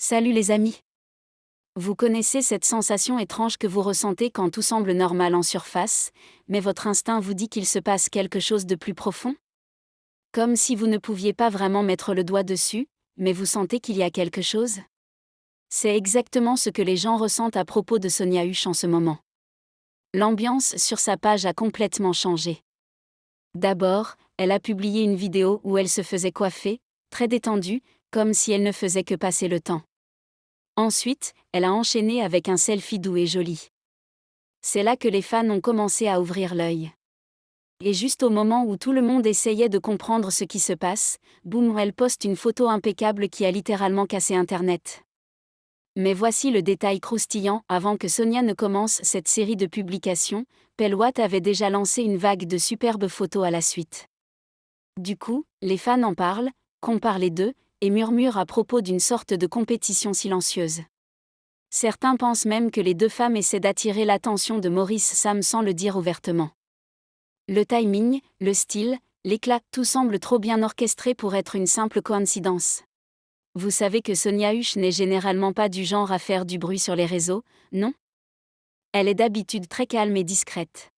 Salut les amis. Vous connaissez cette sensation étrange que vous ressentez quand tout semble normal en surface, mais votre instinct vous dit qu'il se passe quelque chose de plus profond? Comme si vous ne pouviez pas vraiment mettre le doigt dessus, mais vous sentez qu'il y a quelque chose? C'est exactement ce que les gens ressentent à propos de Sonia Huch en ce moment. L'ambiance sur sa page a complètement changé. D'abord, elle a publié une vidéo où elle se faisait coiffer, très détendue, comme si elle ne faisait que passer le temps. Ensuite, elle a enchaîné avec un selfie doux et joli. C'est là que les fans ont commencé à ouvrir l'œil. Et juste au moment où tout le monde essayait de comprendre ce qui se passe, boum, elle poste une photo impeccable qui a littéralement cassé Internet. Mais voici le détail croustillant, avant que Sonia ne commence cette série de publications, Pelwatt avait déjà lancé une vague de superbes photos à la suite. Du coup, les fans en parlent, comparent les deux, et murmurent à propos d'une sorte de compétition silencieuse. Certains pensent même que les deux femmes essaient d'attirer l'attention de Maurice Sam sans le dire ouvertement. Le timing, le style, l'éclat, tout semble trop bien orchestré pour être une simple coïncidence. Vous savez que Sonia Huch n'est généralement pas du genre à faire du bruit sur les réseaux, non? Elle est d'habitude très calme et discrète.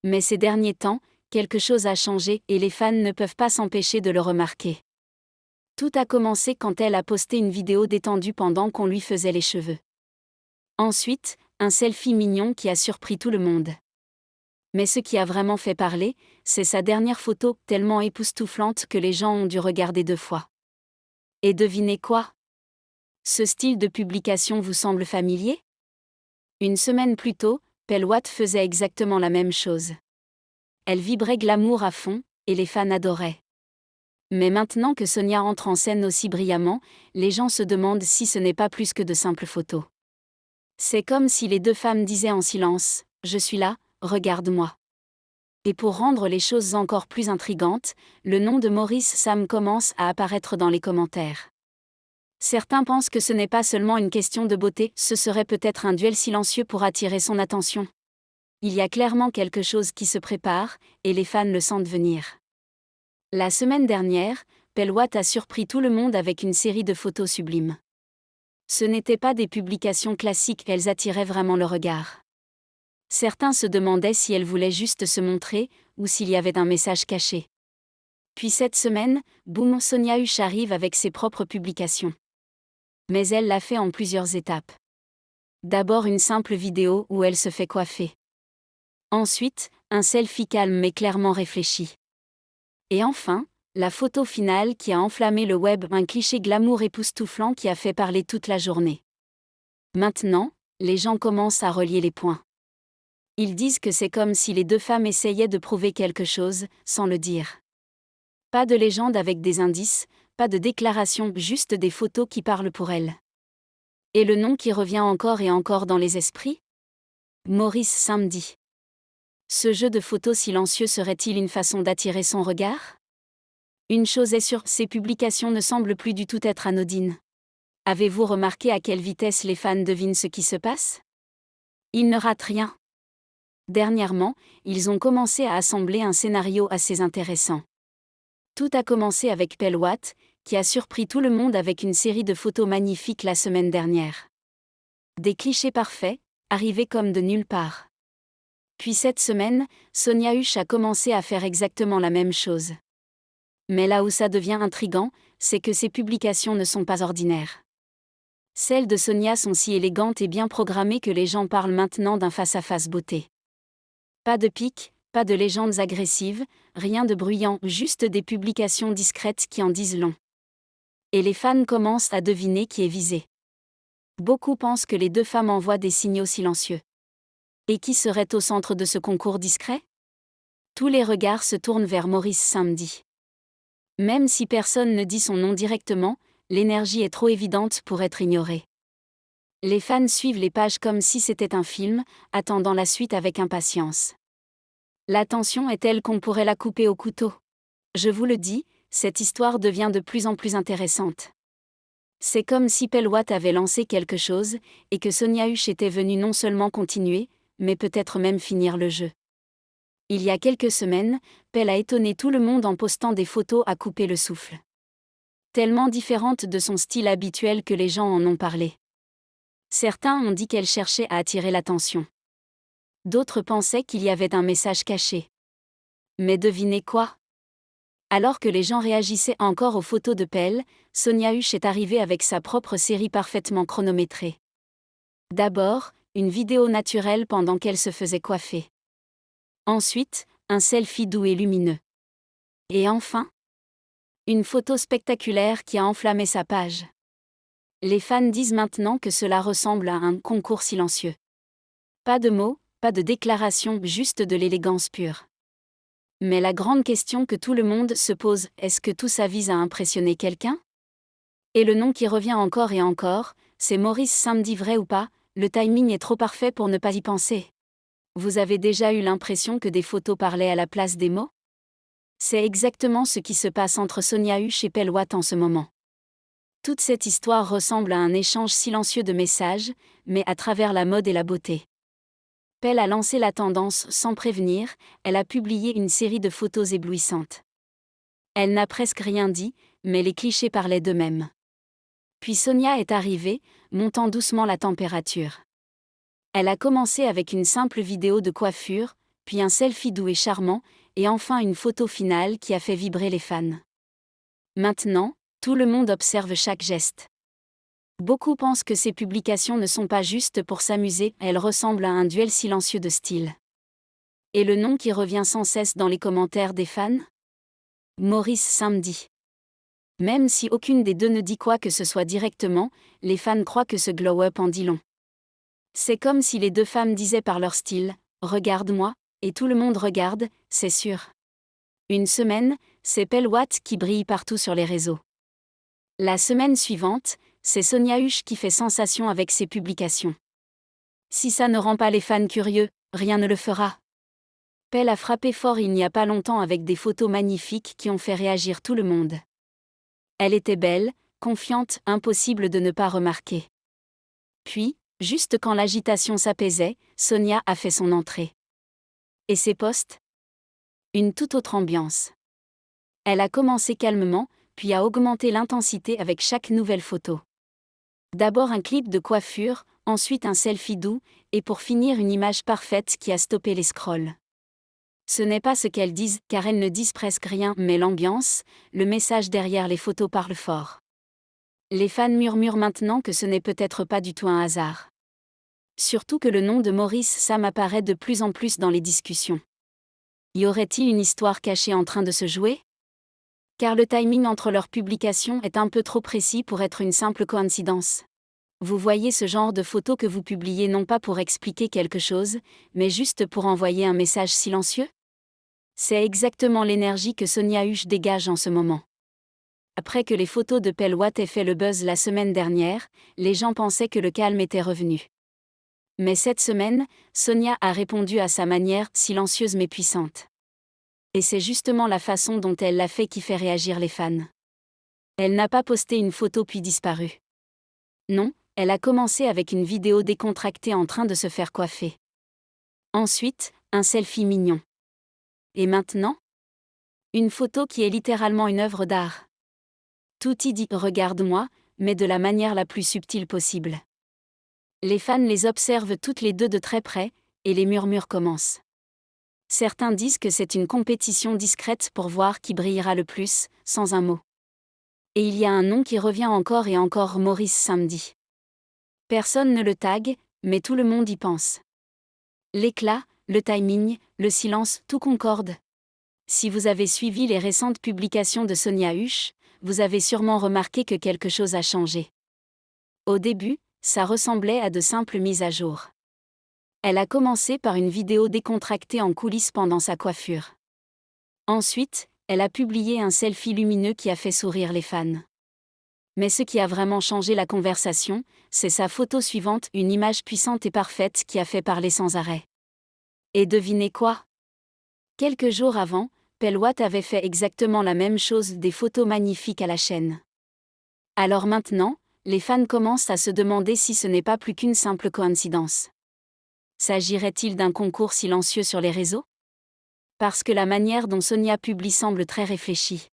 Mais ces derniers temps, quelque chose a changé et les fans ne peuvent pas s'empêcher de le remarquer. Tout a commencé quand elle a posté une vidéo détendue pendant qu'on lui faisait les cheveux. Ensuite, un selfie mignon qui a surpris tout le monde. Mais ce qui a vraiment fait parler, c'est sa dernière photo, tellement époustouflante que les gens ont dû regarder 2 fois. Et devinez quoi? Ce style de publication vous semble familier? Une semaine plus tôt, Pelwatt faisait exactement la même chose. Elle vibrait glamour à fond, et les fans adoraient. Mais maintenant que Sonia entre en scène aussi brillamment, les gens se demandent si ce n'est pas plus que de simples photos. C'est comme si les deux femmes disaient en silence « Je suis là, regarde-moi ». Et pour rendre les choses encore plus intrigantes, le nom de Maurice Sam commence à apparaître dans les commentaires. Certains pensent que ce n'est pas seulement une question de beauté, ce serait peut-être un duel silencieux pour attirer son attention. Il y a clairement quelque chose qui se prépare, et les fans le sentent venir. La semaine dernière, Pelwatt a surpris tout le monde avec une série de photos sublimes. Ce n'étaient pas des publications classiques, elles attiraient vraiment le regard. Certains se demandaient si elle voulait juste se montrer, ou s'il y avait un message caché. Puis cette semaine, boum, Sonia Huch arrive avec ses propres publications. Mais elle l'a fait en plusieurs étapes. D'abord une simple vidéo où elle se fait coiffer. Ensuite, un selfie calme mais clairement réfléchi. Et enfin, la photo finale qui a enflammé le web, un cliché glamour époustouflant qui a fait parler toute la journée. Maintenant, les gens commencent à relier les points. Ils disent que c'est comme si les deux femmes essayaient de prouver quelque chose, sans le dire. Pas de légende avec des indices, pas de déclaration, juste des photos qui parlent pour elles. Et le nom qui revient encore et encore dans les esprits? Maurice Samedi. Ce jeu de photos silencieux serait-il une façon d'attirer son regard? Une chose est sûre, ces publications ne semblent plus du tout être anodines. Avez-vous remarqué à quelle vitesse les fans devinent ce qui se passe? Ils ne ratent rien. Dernièrement, ils ont commencé à assembler un scénario assez intéressant. Tout a commencé avec Pelwatt, qui a surpris tout le monde avec une série de photos magnifiques la semaine dernière. Des clichés parfaits, arrivés comme de nulle part. Puis cette semaine, Sonia Huch a commencé à faire exactement la même chose. Mais là où ça devient intriguant, c'est que ces publications ne sont pas ordinaires. Celles de Sonia sont si élégantes et bien programmées que les gens parlent maintenant d'un face-à-face beauté. Pas de pics, pas de légendes agressives, rien de bruyant, juste des publications discrètes qui en disent long. Et les fans commencent à deviner qui est visé. Beaucoup pensent que les deux femmes envoient des signaux silencieux. Et qui serait au centre de ce concours discret? Tous les regards se tournent vers Maurice Samedi. Même si personne ne dit son nom directement, l'énergie est trop évidente pour être ignorée. Les fans suivent les pages comme si c'était un film, attendant la suite avec impatience. La tension est telle qu'on pourrait la couper au couteau. Je vous le dis, cette histoire devient de plus en plus intéressante. C'est comme si Pelwatt avait lancé quelque chose, et que Sonia Huch était venue non seulement continuer, mais peut-être même finir le jeu. Il y a quelques semaines, Pel a étonné tout le monde en postant des photos à couper le souffle. Tellement différente de son style habituel que les gens en ont parlé. Certains ont dit qu'elle cherchait à attirer l'attention. D'autres pensaient qu'il y avait un message caché. Mais devinez quoi? Alors que les gens réagissaient encore aux photos de Pell, Sonia Husch est arrivée avec sa propre série parfaitement chronométrée. D'abord, une vidéo naturelle pendant qu'elle se faisait coiffer. Ensuite, un selfie doux et lumineux. Et enfin, une photo spectaculaire qui a enflammé sa page. Les fans disent maintenant que cela ressemble à un concours silencieux. Pas de mots, pas de déclarations, juste de l'élégance pure. Mais la grande question que tout le monde se pose, est-ce que tout ça vise à impressionner quelqu'un? Et le nom qui revient encore et encore, c'est Maurice Samedi, vrai ou pas, le timing est trop parfait pour ne pas y penser. Vous avez déjà eu l'impression que des photos parlaient à la place des mots? C'est exactement ce qui se passe entre Sonia Husch et Pell Watt en ce moment. Toute cette histoire ressemble à un échange silencieux de messages, mais à travers la mode et la beauté. Pell a lancé la tendance sans prévenir, elle a publié une série de photos éblouissantes. Elle n'a presque rien dit, mais les clichés parlaient d'eux-mêmes. Puis Sonia est arrivée, montant doucement la température. Elle a commencé avec une simple vidéo de coiffure, puis un selfie doux et charmant, et enfin une photo finale qui a fait vibrer les fans. Maintenant, tout le monde observe chaque geste. Beaucoup pensent que ces publications ne sont pas justes pour s'amuser, elles ressemblent à un duel silencieux de style. Et le nom qui revient sans cesse dans les commentaires des fans? Maurice Samedi. Même si aucune des deux ne dit quoi que ce soit directement, les fans croient que ce glow-up en dit long. C'est comme si les deux femmes disaient par leur style « Regarde-moi », et tout le monde regarde, c'est sûr. Une semaine, c'est Pell Watt qui brille partout sur les réseaux. La semaine suivante, c'est Sonia Husch qui fait sensation avec ses publications. Si ça ne rend pas les fans curieux, rien ne le fera. Pell a frappé fort il n'y a pas longtemps avec des photos magnifiques qui ont fait réagir tout le monde. Elle était belle, confiante, impossible de ne pas remarquer. Puis, juste quand l'agitation s'apaisait, Sonia a fait son entrée. Et ses posts? Une toute autre ambiance. Elle a commencé calmement, puis a augmenté l'intensité avec chaque nouvelle photo. D'abord un clip de coiffure, ensuite un selfie doux, et pour finir une image parfaite qui a stoppé les scrolls. Ce n'est pas ce qu'elles disent, car elles ne disent presque rien, mais l'ambiance, le message derrière les photos parle fort. Les fans murmurent maintenant que ce n'est peut-être pas du tout un hasard. Surtout que le nom de Maurice Sam apparaît de plus en plus dans les discussions. Y aurait-il une histoire cachée en train de se jouer? Car le timing entre leurs publications est un peu trop précis pour être une simple coïncidence. Vous voyez ce genre de photos que vous publiez non pas pour expliquer quelque chose, mais juste pour envoyer un message silencieux? C'est exactement l'énergie que Sonia Husch dégage en ce moment. Après que les photos de Pell Watt aient fait le buzz la semaine dernière, les gens pensaient que le calme était revenu. Mais cette semaine, Sonia a répondu à sa manière, silencieuse mais puissante. Et c'est justement la façon dont elle l'a fait qui fait réagir les fans. Elle n'a pas posté une photo puis disparu. Non, elle a commencé avec une vidéo décontractée en train de se faire coiffer. Ensuite, un selfie mignon. Et maintenant? Une photo qui est littéralement une œuvre d'art. Tout y dit « Regarde-moi », mais de la manière la plus subtile possible. Les fans les observent toutes les deux de très près, et les murmures commencent. Certains disent que c'est une compétition discrète pour voir qui brillera le plus, sans un mot. Et il y a un nom qui revient encore et encore, Maurice Samedi. Personne ne le tague, mais tout le monde y pense. L'éclat, le timing, le silence, tout concorde. Si vous avez suivi les récentes publications de Sonia Husch, vous avez sûrement remarqué que quelque chose a changé. Au début, ça ressemblait à de simples mises à jour. Elle a commencé par une vidéo décontractée en coulisses pendant sa coiffure. Ensuite, elle a publié un selfie lumineux qui a fait sourire les fans. Mais ce qui a vraiment changé la conversation, c'est sa photo suivante, une image puissante et parfaite qui a fait parler sans arrêt. Et devinez quoi? Quelques jours avant, Pell Watt avait fait exactement la même chose, des photos magnifiques à la chaîne. Alors maintenant, les fans commencent à se demander si ce n'est pas plus qu'une simple coïncidence. S'agirait-il d'un concours silencieux sur les réseaux? Parce que la manière dont Sonia publie semble très réfléchie.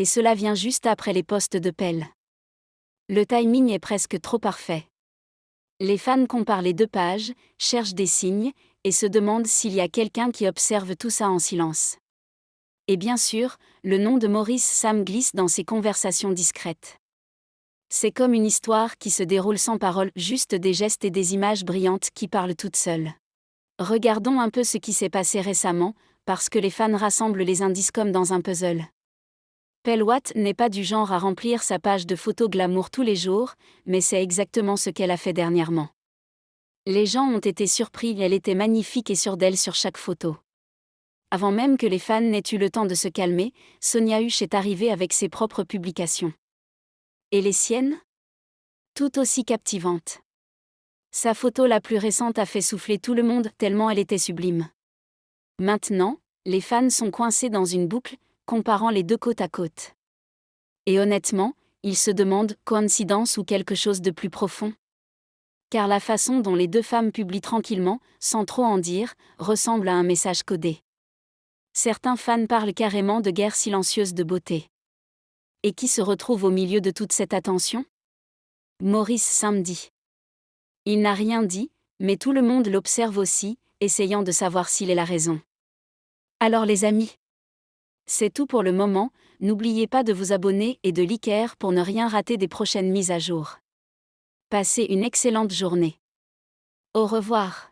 Et cela vient juste après les posts de Pell. Le timing est presque trop parfait. Les fans comparent les deux pages, cherchent des signes, et se demandent s'il y a quelqu'un qui observe tout ça en silence. Et bien sûr, le nom de Maurice Sam glisse dans ces conversations discrètes. C'est comme une histoire qui se déroule sans parole, juste des gestes et des images brillantes qui parlent toutes seules. Regardons un peu ce qui s'est passé récemment, parce que les fans rassemblent les indices comme dans un puzzle. Pell Watt n'est pas du genre à remplir sa page de photos glamour tous les jours, mais c'est exactement ce qu'elle a fait dernièrement. Les gens ont été surpris, elle était magnifique et sûre d'elle sur chaque photo. Avant même que les fans n'aient eu le temps de se calmer, Sonia Husch est arrivée avec ses propres publications. Et les siennes ? Tout aussi captivantes. Sa photo la plus récente a fait souffler tout le monde tellement elle était sublime. Maintenant, les fans sont coincés dans une boucle, comparant les deux côte à côte. Et honnêtement, ils se demandent, coïncidence ou quelque chose de plus profond ? Car la façon dont les deux femmes publient tranquillement, sans trop en dire, ressemble à un message codé. Certains fans parlent carrément de guerre silencieuse de beauté. Et qui se retrouve au milieu de toute cette attention ? Maurice Sam dit. Il n'a rien dit, mais tout le monde l'observe aussi, essayant de savoir s'il est la raison. Alors les amis, c'est tout pour le moment, n'oubliez pas de vous abonner et de liker pour ne rien rater des prochaines mises à jour. Passez une excellente journée. Au revoir.